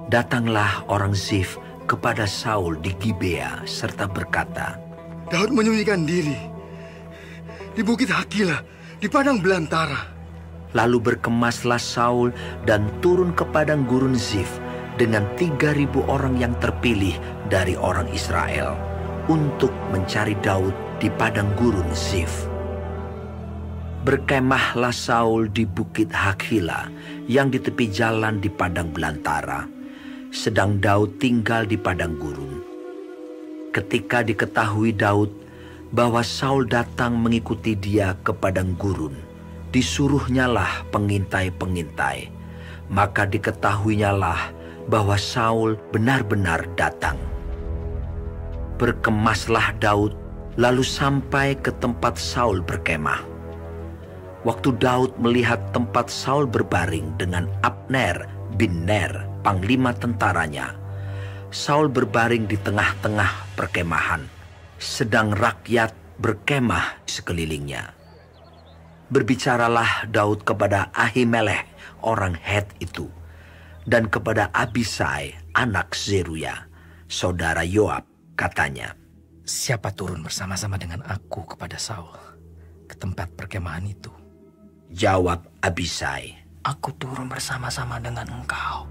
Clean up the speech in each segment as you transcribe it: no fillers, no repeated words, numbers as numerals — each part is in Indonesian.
Datanglah orang Zif kepada Saul di Gibea serta berkata, Daud menyembunyikan diri di bukit Hakila, di padang belantara. Lalu berkemaslah Saul dan turun ke padang gurun Zif dengan 3.000 orang yang terpilih dari orang Israel untuk mencari Daud di padang gurun Zif. Berkemahlah Saul di bukit Hakila yang di tepi jalan di padang belantara, sedang Daud tinggal di padang gurun. Ketika diketahui Daud bahwa Saul datang mengikuti dia ke padang gurun, disuruhnyalah pengintai-pengintai, maka diketahuinyalah bahwa Saul benar-benar datang. Berkemaslah Daud, lalu sampai ke tempat Saul berkemah. Waktu Daud melihat tempat Saul berbaring dengan Abner bin Ner, panglima tentaranya, Saul berbaring di tengah-tengah perkemahan, sedang rakyat berkemah sekelilingnya. Berbicaralah Daud kepada Ahimelech orang Het itu, dan kepada Abisai anak Zeruya, saudara Yoab, katanya, Siapa turun bersama-sama dengan aku kepada Saul ke tempat perkemahan itu? Jawab Abisai, Aku turun bersama-sama dengan engkau.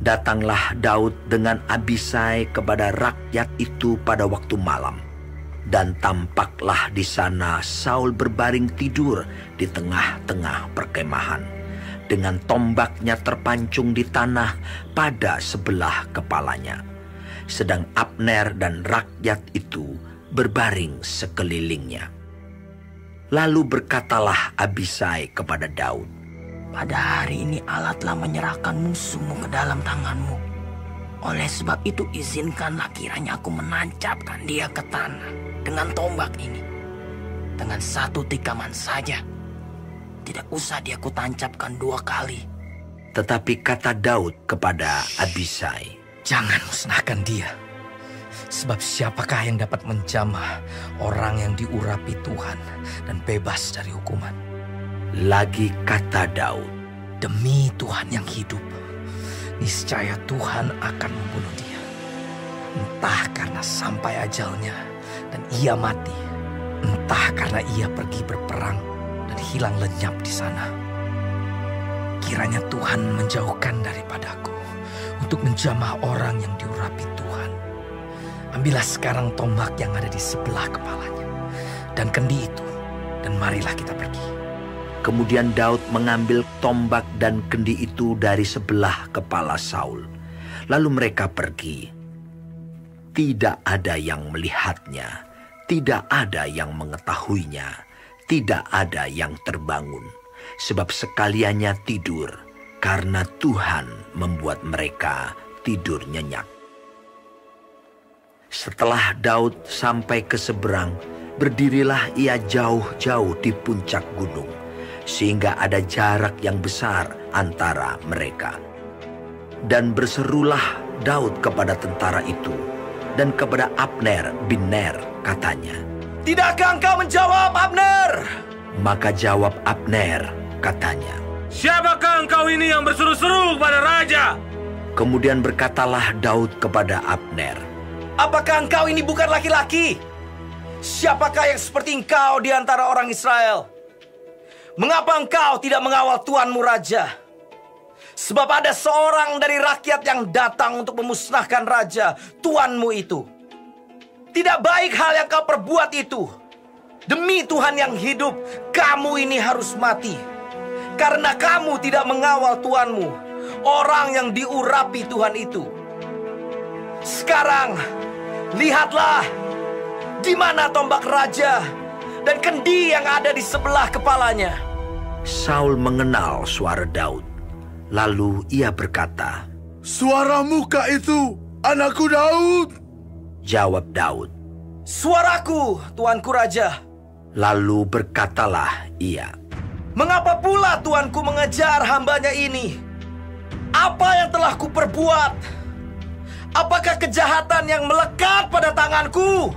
Datanglah Daud dengan Abisai kepada rakyat itu pada waktu malam. Dan tampaklah di sana Saul berbaring tidur di tengah-tengah perkemahan, dengan tombaknya terpancung di tanah pada sebelah kepalanya. Sedang Abner dan rakyat itu berbaring sekelilingnya. Lalu berkatalah Abisai kepada Daud, Pada hari ini Allah telah menyerahkan musuhmu ke dalam tanganmu. Oleh sebab itu izinkanlah kiranya aku menancapkan dia ke tanah dengan tombak ini. Dengan satu tikaman saja. Tidak usah dia kutancapkan 2 kali. Tetapi kata Daud kepada Abisai, Jangan musnahkan dia. Sebab siapakah yang dapat menjamah orang yang diurapi Tuhan dan bebas dari hukuman? Lagi kata Daud, Demi Tuhan yang hidup, niscaya Tuhan akan membunuh dia. Entah karena sampai ajalnya dan ia mati, entah karena ia pergi berperang dan hilang lenyap di sana. Kiranya Tuhan menjauhkan daripadaku untuk menjamah orang yang diurapi Tuhan. Ambillah sekarang tombak yang ada di sebelah kepalanya dan kendi itu, dan marilah kita pergi. Kemudian Daud mengambil tombak dan kendi itu dari sebelah kepala Saul. Lalu mereka pergi. Tidak ada yang melihatnya, tidak ada yang mengetahuinya, tidak ada yang terbangun. Sebab sekaliannya tidur, karena Tuhan membuat mereka tidur nyenyak. Setelah Daud sampai ke seberang, berdirilah ia jauh-jauh di puncak gunung, sehingga ada jarak yang besar antara mereka. Dan berserulah Daud kepada tentara itu dan kepada Abner bin Ner, katanya, Tidakkah engkau menjawab, Abner? Maka jawab Abner, katanya, Siapakah engkau ini yang berseru-seru kepada raja? Kemudian berkatalah Daud kepada Abner, Apakah engkau ini bukan laki-laki? Siapakah yang seperti engkau di antara orang Israel? Mengapa engkau tidak mengawal tuanmu raja? Sebab ada seorang dari rakyat yang datang untuk memusnahkan raja, tuanmu itu. Tidak baik hal yang kau perbuat itu. Demi Tuhan yang hidup, kamu ini harus mati. Karena kamu tidak mengawal tuanmu, orang yang diurapi Tuhan itu. Sekarang, lihatlah, di mana tombak raja dan kendi yang ada di sebelah kepalanya. Saul mengenal suara Daud. Lalu ia berkata, Suaramu kah itu, anakku Daud? Jawab Daud, Suaraku, tuanku raja. Lalu berkatalah ia, Mengapa pula tuanku mengejar hambanya ini? Apa yang telah kuperbuat? Apakah kejahatan yang melekat pada tanganku?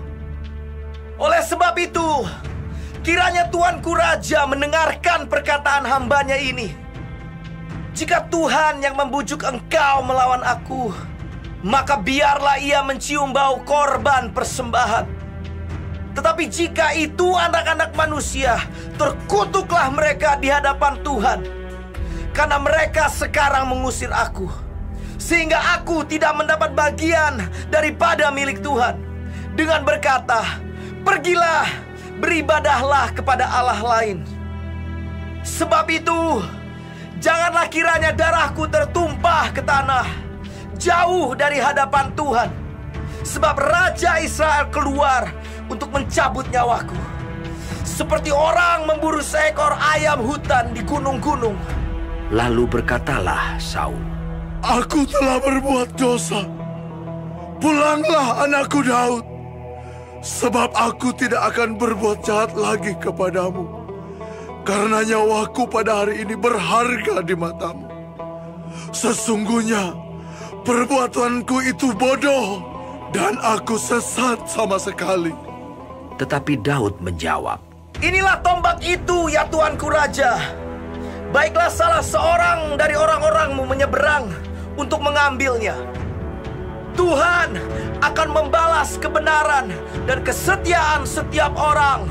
Oleh sebab itu, kiranya tuanku raja mendengarkan perkataan hambanya ini. jika Tuhan yang membujuk engkau melawan aku, maka biarlah ia mencium bau korban persembahan. Tetapi jika itu anak-anak manusia, terkutuklah mereka di hadapan Tuhan, karena mereka sekarang mengusir aku, sehingga aku tidak mendapat bagian daripada milik Tuhan, dengan berkata, pergilah, beribadahlah kepada Allah lain. Sebab itu, janganlah kiranya darahku tertumpah ke tanah, jauh dari hadapan Tuhan. Sebab Raja Israel keluar untuk mencabut nyawaku, seperti orang memburu seekor ayam hutan di gunung-gunung. Lalu berkatalah Saul, Aku telah berbuat dosa. Pulanglah anakku Daud, sebab aku tidak akan berbuat jahat lagi kepadamu, karena nyawaku pada hari ini berharga di matamu. Sesungguhnya perbuatanku itu bodoh, dan aku sesat sama sekali. tetapi Daud menjawab, Inilah tombak itu, ya Tuanku Raja. Baiklah salah seorang dari orang-orangmu menyeberang untuk mengambilnya. Tuhan akan membalas kebenaran dan kesetiaan setiap orang.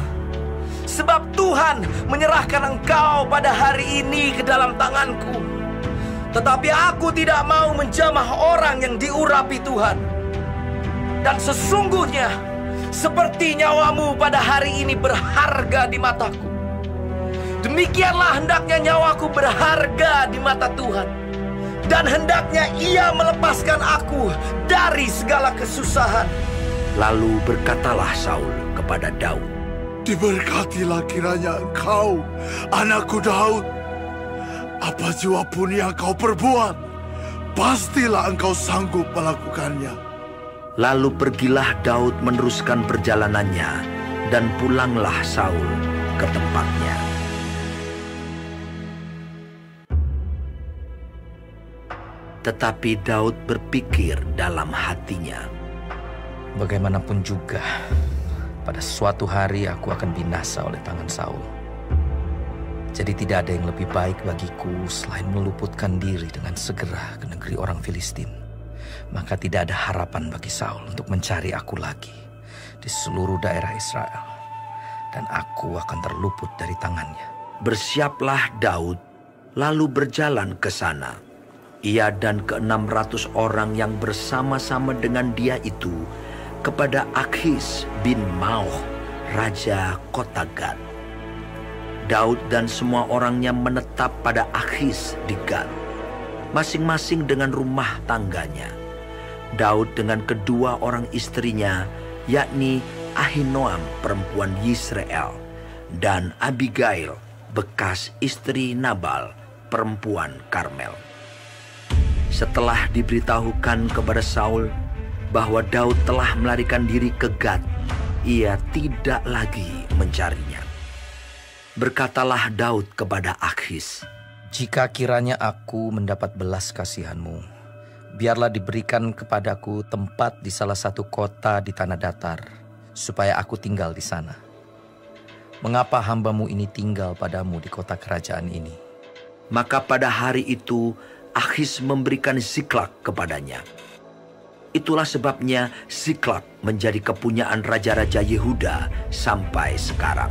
Sebab Tuhan menyerahkan engkau pada hari ini ke dalam tanganku. Tetapi aku tidak mau menjamah orang yang diurapi Tuhan. Dan sesungguhnya, seperti nyawamu pada hari ini berharga di mataku, demikianlah hendaknya nyawaku berharga di mata Tuhan. Dan hendaknya ia melepaskan aku dari segala kesusahan. Lalu berkatalah Saul kepada Daud, Diberkatilah kiranya engkau, anakku Daud. Apa jua pun yang kau perbuat, pastilah engkau sanggup melakukannya. Lalu pergilah Daud meneruskan perjalanannya, dan pulanglah Saul ke tempatnya. Tetapi Daud berpikir dalam hatinya, Bagaimanapun juga, pada suatu hari aku akan binasa oleh tangan Saul. Jadi tidak ada yang lebih baik bagiku selain meluputkan diri dengan segera ke negeri orang Filistin. Maka tidak ada harapan bagi Saul untuk mencari aku lagi di seluruh daerah Israel. Dan aku akan terluput dari tangannya. Bersiaplah Daud, lalu berjalan ke sana. Ia dan ke-600 orang yang bersama-sama dengan dia itu kepada Akhis bin Mauch, raja kota Gad. Daud dan semua orangnya menetap pada Akhis di Gad, masing-masing dengan rumah tangganya. Daud dengan kedua orang istrinya, yakni Ahinoam perempuan Yisrael, dan Abigail bekas istri Nabal perempuan Karmel. Setelah diberitahukan kepada Saul bahwa Daud telah melarikan diri ke Gad, ia tidak lagi mencarinya. Berkatalah Daud kepada Akhis, Jika kiranya aku mendapat belas kasihanmu, biarlah diberikan kepadaku tempat di salah satu kota di tanah datar, supaya aku tinggal di sana. Mengapa hambamu ini tinggal padamu di kota kerajaan ini? Maka pada hari itu Akhis memberikan Ziklag kepadanya. Itulah sebabnya Ziklag menjadi kepunyaan raja-raja Yehuda sampai sekarang.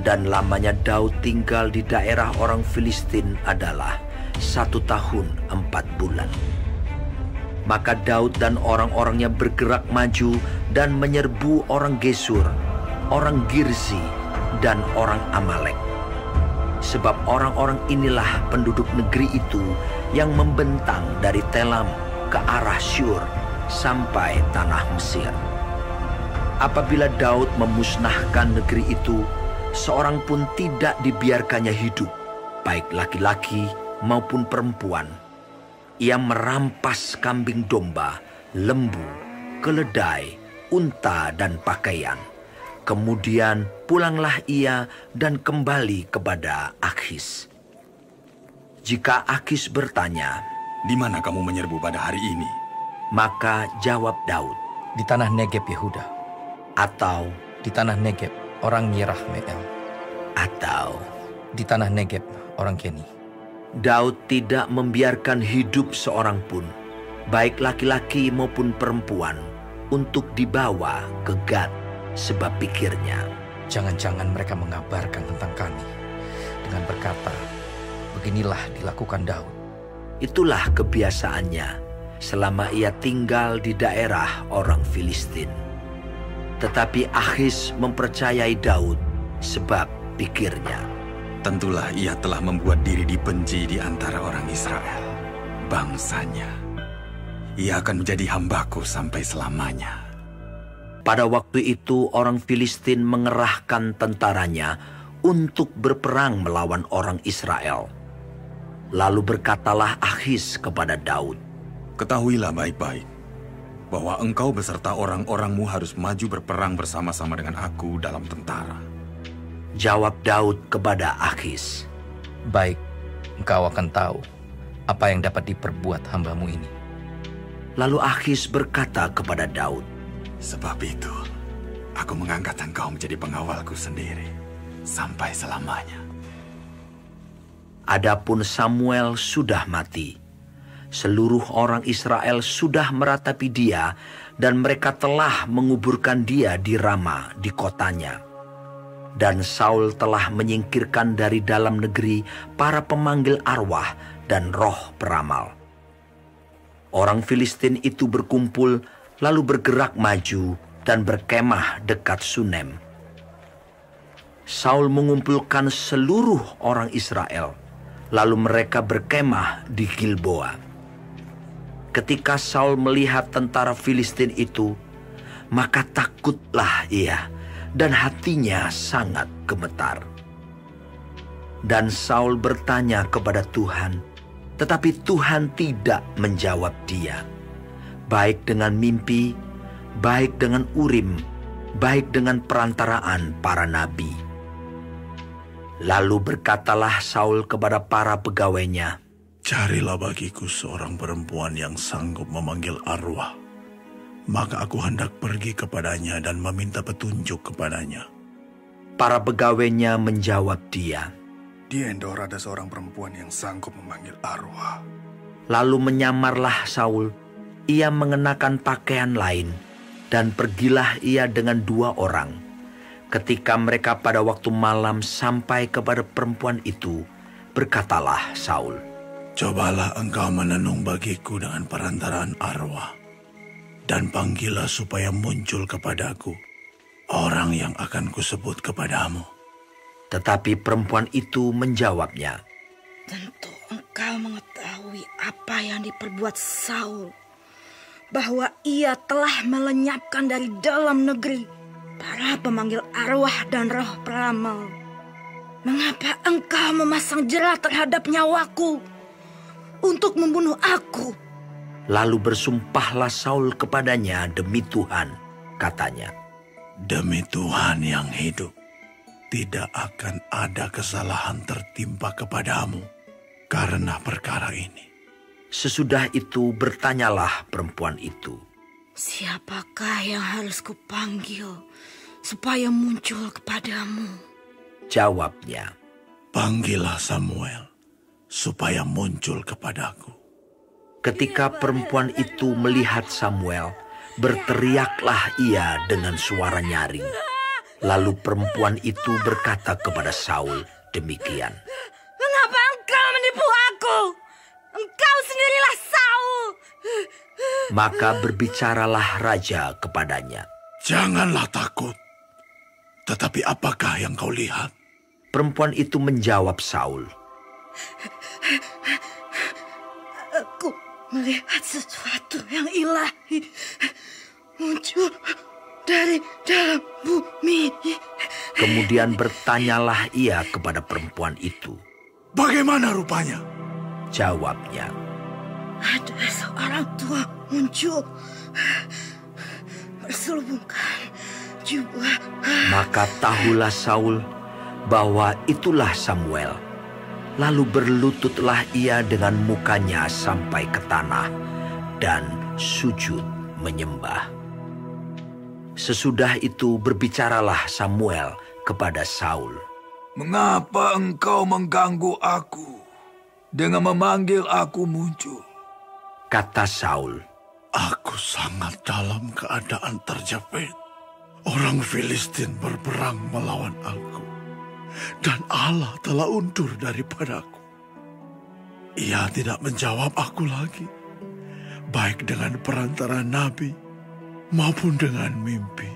Dan lamanya Daud tinggal di daerah orang Filistin adalah 1 tahun 4 bulan. Maka Daud dan orang-orangnya bergerak maju dan menyerbu orang Gesur, orang Girzi, dan orang Amalek. Sebab orang-orang inilah penduduk negeri itu yang membentang dari Telam ke arah Syur sampai tanah Mesir. Apabila Daud memusnahkan negeri itu, seorang pun tidak dibiarkannya hidup, baik laki-laki maupun perempuan. Ia merampas kambing domba, lembu, keledai, unta, dan pakaian. Kemudian pulanglah ia dan kembali kepada Akhis. Jika Akhis bertanya, Di mana kamu menyerbu pada hari ini? maka jawab Daud, Di tanah Negeb Yehuda, atau di tanah Negeb orang Yerahmeel, atau di tanah Negeb orang Keni. Daud tidak membiarkan hidup seorang pun, baik laki-laki maupun perempuan, untuk dibawa ke Gat, sebab pikirnya, Jangan-jangan mereka mengabarkan tentang kami dengan berkata, beginilah dilakukan Daud. itulah kebiasaannya selama ia tinggal di daerah orang Filistin. Tetapi Akhis mempercayai Daud sebab pikirnya, Tentulah ia telah membuat diri dibenci di antara orang Israel, bangsanya. Ia akan menjadi hambaku sampai selamanya. pada waktu itu orang Filistin mengerahkan tentaranya untuk berperang melawan orang Israel. Lalu berkatalah Akhis kepada Daud, Ketahuilah baik-baik bahwa engkau beserta orang-orangmu harus maju berperang bersama-sama dengan aku dalam tentara. Jawab Daud kepada Akhis, Baik, engkau akan tahu apa yang dapat diperbuat hambamu ini. Lalu Akhis berkata kepada Daud, Sebab itu, aku mengangkat engkau menjadi pengawalku sendiri sampai selamanya. Adapun Samuel sudah mati. Seluruh orang Israel sudah meratapi dia, dan mereka telah menguburkan dia di Rama, di kotanya. Dan Saul telah menyingkirkan dari dalam negeri para pemanggil arwah dan roh peramal. Orang Filistin itu berkumpul, lalu bergerak maju dan berkemah dekat Sunem. Saul mengumpulkan seluruh orang Israel, lalu mereka berkemah di Gilboa. Ketika Saul melihat tentara Filistin itu, maka takutlah ia, dan hatinya sangat gemetar. Dan Saul bertanya kepada Tuhan, tetapi Tuhan tidak menjawab dia, baik dengan mimpi, baik dengan Urim, baik dengan perantaraan para nabi. Lalu berkatalah Saul kepada para pegawainya, Carilah bagiku seorang perempuan yang sanggup memanggil arwah. Maka aku hendak pergi kepadanya dan meminta petunjuk kepadanya. Para pegawainya menjawab dia. Di Endor ada seorang perempuan yang sanggup memanggil arwah. Lalu menyamarlah Saul, ia mengenakan pakaian lain, dan pergilah ia dengan 2 orang. Ketika mereka pada waktu malam sampai kepada perempuan itu, berkatalah Saul, Cobalah engkau menenung bagiku dengan perantaraan arwah, dan panggillah supaya muncul kepadaku orang yang akan kusebut kepadamu. Tetapi perempuan itu menjawabnya, Tentu engkau mengetahui apa yang diperbuat Saul, bahwa ia telah melenyapkan dari dalam negeri para pemanggil arwah dan roh peramal. Mengapa engkau memasang jera terhadap nyawaku untuk membunuh aku? Lalu bersumpahlah Saul kepadanya demi Tuhan, katanya, Demi Tuhan yang hidup, tidak akan ada kesalahan tertimpa kepadamu karena perkara ini. Sesudah itu bertanyalah perempuan itu, Siapakah yang harus kupanggil supaya muncul kepadamu? Jawabnya, Panggillah Samuel supaya muncul kepadaku. ketika perempuan itu melihat Samuel, berteriaklah ia dengan suara nyaring. Lalu perempuan itu berkata kepada Saul demikian, Mengapa engkau menipu aku? Engkau sendirilah Saul. Maka berbicaralah raja kepadanya. Janganlah takut. Tetapi apakah yang kau lihat? Perempuan itu menjawab Saul, Aku melihat sesuatu yang ilahi muncul dari dalam bumi. Kemudian bertanyalah ia kepada perempuan itu. Bagaimana rupanya? Jawabnya, Ada seorang tua muncul berselubungkan jubah. maka tahulah Saul bahwa itulah Samuel. Lalu berlututlah ia dengan mukanya sampai ke tanah dan sujud menyembah. Sesudah itu berbicaralah Samuel kepada Saul. Mengapa engkau mengganggu aku? dengan memanggil aku muncul. Kata Saul, aku sangat dalam keadaan terjepit. Orang Filistin berperang melawan aku, dan Allah telah undur daripadaku. Ia tidak menjawab aku lagi, baik dengan perantara nabi maupun dengan mimpi.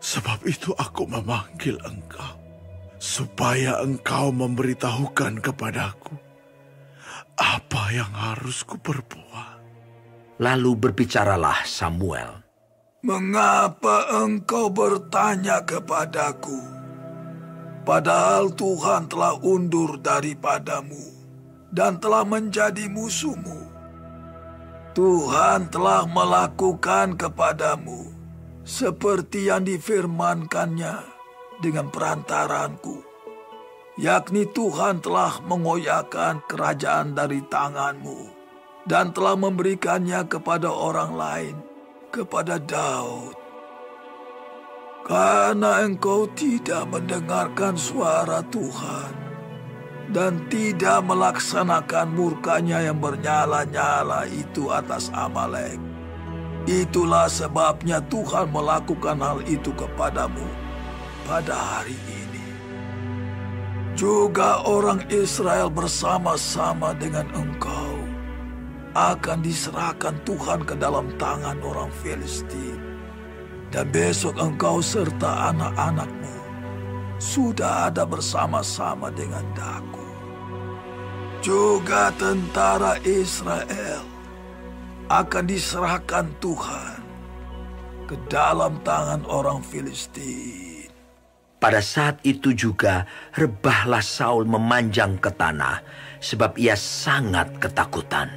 Sebab itu aku memanggil engkau, supaya engkau memberitahukan kepadaku apa yang harus kuperbuat. Lalu berbicaralah Samuel. Mengapa engkau bertanya kepadaku, padahal Tuhan telah undur daripadamu dan telah menjadi musuhmu? Tuhan telah melakukan kepadamu seperti yang difirmankannya dengan perantaranku, yakni Tuhan telah mengoyakkan kerajaan dari tanganmu dan telah memberikannya kepada orang lain, kepada Daud. Karena engkau tidak mendengarkan suara Tuhan dan tidak melaksanakan murkanya yang bernyala-nyala itu atas Amalek, itulah sebabnya Tuhan melakukan hal itu kepadamu pada hari ini. Juga orang Israel bersama-sama dengan engkau akan diserahkan Tuhan ke dalam tangan orang Filistin. Dan besok engkau serta anak-anakmu sudah ada bersama-sama dengan Daku. Juga tentara Israel akan diserahkan Tuhan ke dalam tangan orang Filistin. Pada saat itu juga rebahlah Saul memanjang ke tanah, sebab ia sangat ketakutan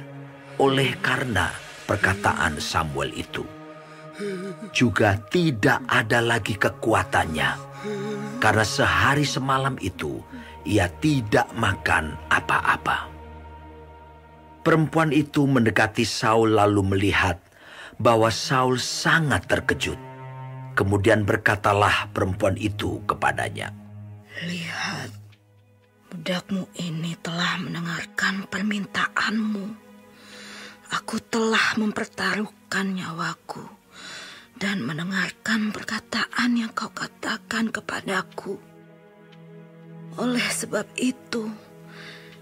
oleh karena perkataan Samuel itu. Juga tidak ada lagi kekuatannya, karena sehari semalam itu ia tidak makan apa-apa. Perempuan itu mendekati Saul lalu melihat bahwa Saul sangat terkejut. Kemudian berkatalah perempuan itu kepadanya, "Lihat, budakmu ini telah mendengarkan permintaanmu. Aku telah mempertaruhkan nyawaku dan mendengarkan perkataan yang kau katakan kepadaku. Oleh sebab itu,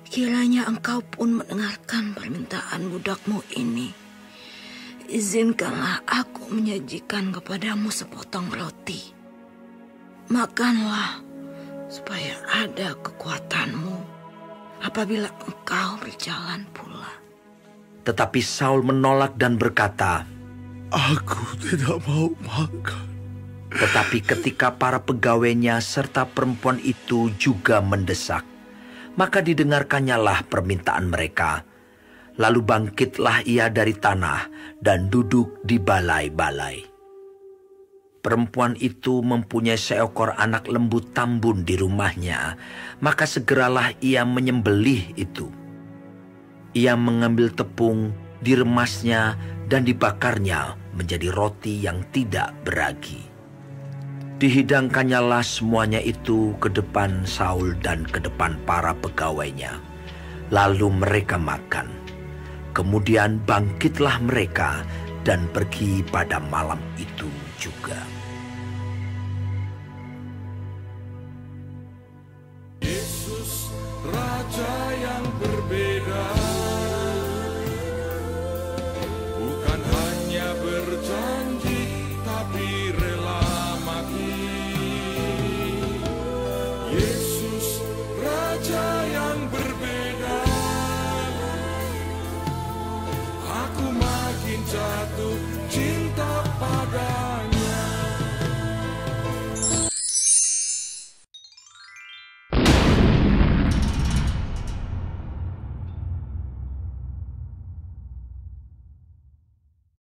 kiranya engkau pun mendengarkan permintaan budakmu ini. Izinkanlah aku menyajikan kepadamu sepotong roti. Makanlah supaya ada kekuatanmu apabila engkau berjalan pula." Tetapi Saul menolak dan berkata, "Aku tidak mau makan." Tetapi ketika para pegawainya serta perempuan itu juga mendesak, maka didengarkannyalah permintaan mereka. Lalu bangkitlah ia dari tanah dan duduk di balai-balai. Perempuan itu mempunyai seekor anak lembu tambun di rumahnya, maka segeralah ia menyembelih itu. Ia mengambil tepung, diremasnya, dan dibakarnya menjadi roti yang tidak beragi. Dihidangkannyalah semuanya itu ke depan Saul dan ke depan para pegawainya. Lalu mereka makan. Kemudian bangkitlah mereka dan pergi pada malam itu juga. Yesus, Raja yang berbeda, bukan hanya berjanji, tapi rela mati. Yesus, Raja yang berbeda, aku makin jatuh cinta.